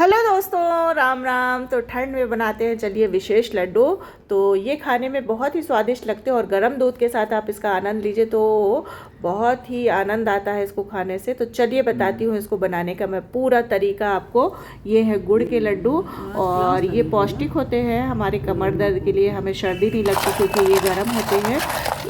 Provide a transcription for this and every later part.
Hello दोस्तों, राम राम। तो ठंड में बनाते हैं चलिए विशेष लड्डू। तो ये खाने में बहुत ही स्वादिष्ट लगते हैं और गर्म दूध के साथ आप इसका आनंद लीजिए तो बहुत ही आनंद आता है इसको खाने से। तो चलिए बताती हूँ इसको बनाने का मैं पूरा तरीका आपको। ये है गुड़ के लड्डू और ये पौष्टिक होते हैं हमारे कमर दर्द के लिए, हमें सर्दी नहीं लगती क्योंकि ये गर्म होते हैं।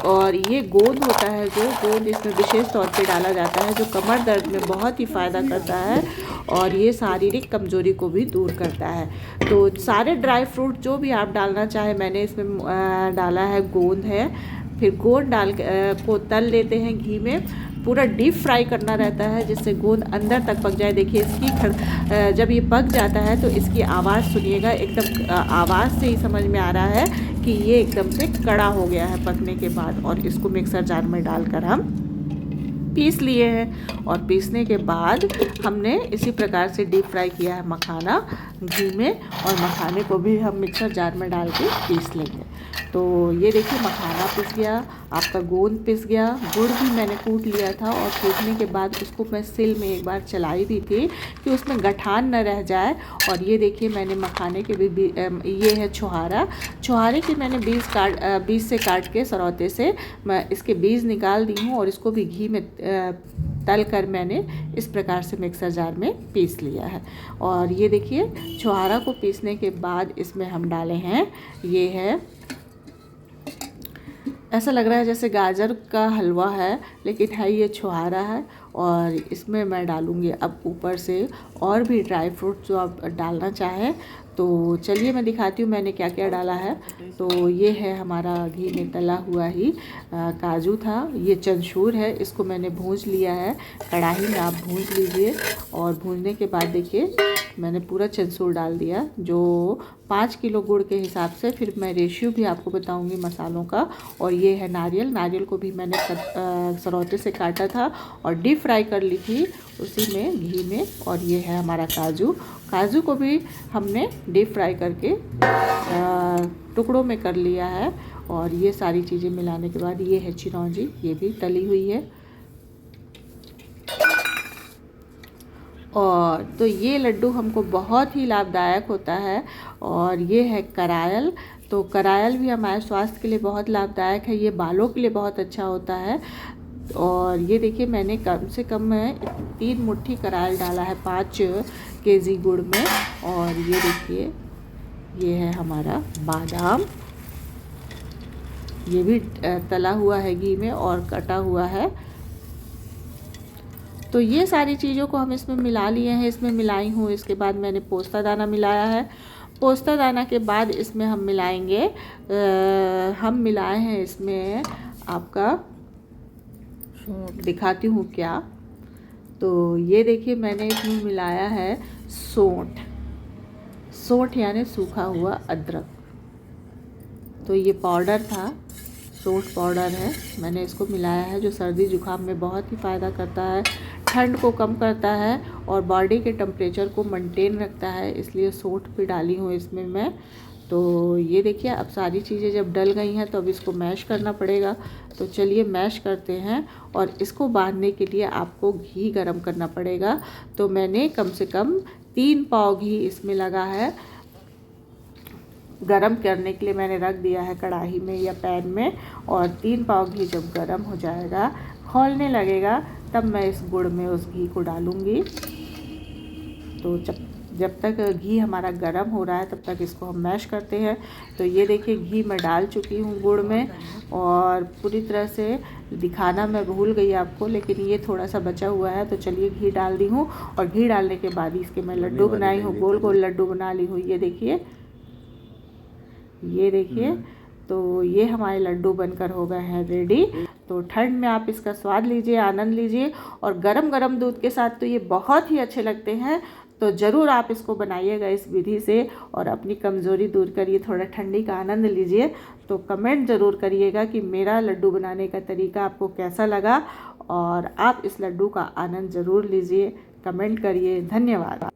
और ये गोंद होता है, जो गोंद इसमें विशेष तौर पे डाला जाता है जो कमर दर्द में बहुत ही फ़ायदा करता है और ये शारीरिक कमजोरी को भी दूर करता है। तो सारे ड्राई फ्रूट जो भी आप डालना चाहे, मैंने इसमें डाला है गोंद है। फिर गोंद डाल को तल लेते हैं घी में, पूरा डीप फ्राई करना रहता है जिससे गोंद अंदर तक पक जाए। देखिए इसकी जब ये पक जाता है तो इसकी आवाज़ सुनिएगा, एकदम आवाज़ से ही समझ में आ रहा है कि ये एकदम से कड़ा हो गया है पकने के बाद। और इसको मिक्सर जार में डालकर हम पीस लिए हैं और पीसने के बाद हमने इसी प्रकार से डीप फ्राई किया है मखाना घी में, और मखाने को भी हम मिक्सर जार में डाल के पीस लेंगे। तो ये देखिए मखाना पिस गया, आपका गोंद पिस गया, गुड़ भी मैंने कूट लिया था और कूटने के बाद उसको मैं सिल में एक बार चलाई भी थी कि उसमें गठान न रह जाए। और ये देखिए मैंने मखाने के भी ये है छुहारा, छुहारे के मैंने बीज से काट के सरौते से मैं इसके बीज निकाल दी हूँ और इसको भी घी में तल कर मैंने इस प्रकार से मिक्सर जार में पीस लिया है। और ये देखिए छुहारा को पीसने के बाद इसमें हम डाले हैं, ये है, ऐसा लग रहा है जैसे गाजर का हलवा है लेकिन है ये छुहारा है। और इसमें मैं डालूँगी अब ऊपर से और भी ड्राई फ्रूट जो आप डालना चाहें। तो चलिए मैं दिखाती हूँ मैंने क्या क्या डाला है। तो ये है हमारा घी में तला हुआ ही काजू था, ये चनसूर है, इसको मैंने भूंज लिया है, कढ़ाई में आप भूंज लीजिए। और भूंजने के बाद देखिए मैंने पूरा चनसूर डाल दिया जो 5 किलो गुड़ के हिसाब से। फिर मैं रेशियो भी आपको बताऊंगी मसालों का। और ये है नारियल, नारियल को भी मैंने सरौते से काटा था और डीप फ्राई कर ली थी उसी में घी में। और ये है हमारा काजू, काजू को भी हमने डीप फ्राई करके टुकड़ों में कर लिया है। और ये सारी चीज़ें मिलाने के बाद ये है चिरौंजी, ये भी तली हुई है। और तो ये लड्डू हमको बहुत ही लाभदायक होता है। और ये है करायल, तो करायल भी हमारे स्वास्थ्य के लिए बहुत लाभदायक है, ये बालों के लिए बहुत अच्छा होता है। और ये देखिए मैंने कम से कम 3 मुट्ठी करायल डाला है 5 केजी गुड़ में। और ये देखिए ये है हमारा बादाम, ये भी तला हुआ है घी में और कटा हुआ है। तो ये सारी चीज़ों को हम इसमें मिला लिए हैं, इसमें मिलाई हूँ। इसके बाद मैंने पोस्ता दाना मिलाया है, पोस्ता दाना के बाद इसमें हम मिलाएंगे हम मिलाए हैं इसमें आपका दिखाती हूँ क्या। तो ये देखिए मैंने इसमें मिलाया है सौंठ, सौंठ यानी सूखा हुआ अदरक। तो ये पाउडर था, सौंठ पाउडर है, मैंने इसको मिलाया है जो सर्दी जुकाम में बहुत ही फ़ायदा करता है, ठंड को कम करता है और बॉडी के टेम्परेचर को मेंटेन रखता है, इसलिए सौंठ भी डाली हूँ इसमें मैं। तो ये देखिए अब सारी चीज़ें जब डल गई हैं तो अब इसको मैश करना पड़ेगा। तो चलिए मैश करते हैं। और इसको बांधने के लिए आपको घी गरम करना पड़ेगा। तो मैंने कम से कम 3 पाव घी इसमें लगा है, गरम करने के लिए मैंने रख दिया है कढ़ाई में या पैन में। और 3 पाव घी जब गरम हो जाएगा, खौलने लगेगा, तब मैं इस गुड़ में उस घी को डालूँगी। तो जब तक घी हमारा गरम हो रहा है तब तक इसको हम मैश करते हैं। तो ये देखिए घी मैं डाल चुकी हूँ गुड़ में और पूरी तरह से दिखाना मैं भूल गई आपको, लेकिन ये थोड़ा सा बचा हुआ है। तो चलिए घी डाल दी हूँ और घी डालने के बाद इसके मैं लड्डू बनाई हूँ, गोल गोल लड्डू बना ली हूँ। ये देखिए, ये देखिए, तो ये हमारे लड्डू बनकर हो गए हैं रेडी। तो ठंड में आप इसका स्वाद लीजिए, आनंद लीजिए। और गरम गरम दूध के साथ तो ये बहुत ही अच्छे लगते हैं। तो ज़रूर आप इसको बनाइएगा इस विधि से और अपनी कमज़ोरी दूर करिए, थोड़ा ठंडी का आनंद लीजिए। तो कमेंट ज़रूर करिएगा कि मेरा लड्डू बनाने का तरीका आपको कैसा लगा और आप इस लड्डू का आनंद ज़रूर लीजिए। कमेंट करिए। धन्यवाद।